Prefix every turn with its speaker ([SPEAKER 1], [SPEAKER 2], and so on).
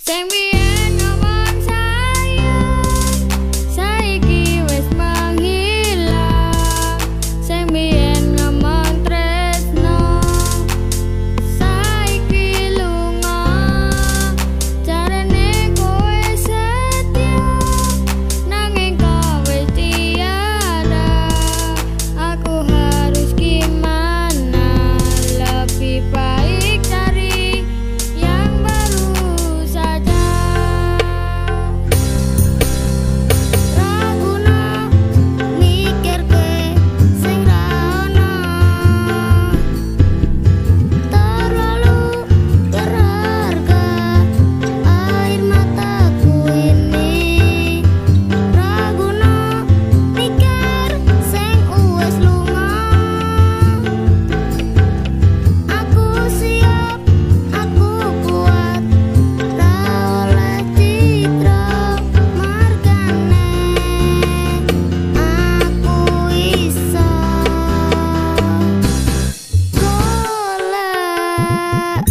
[SPEAKER 1] Sing biyen ngomong sayang, saiki wis menghilang. Sing biyen ngomong tresno, saiki lunga. Jarene kowe setia, nanging kowe tiada. Aku harus gimana? Lebih baik cari yang baru saja. Raguno mikir kowe sing ra ono, terlalu berharga air mataku ini. Raguno mikir sing wis lunga. Aku siap, aku kuat, ra oleh citra margane. Aku iso golek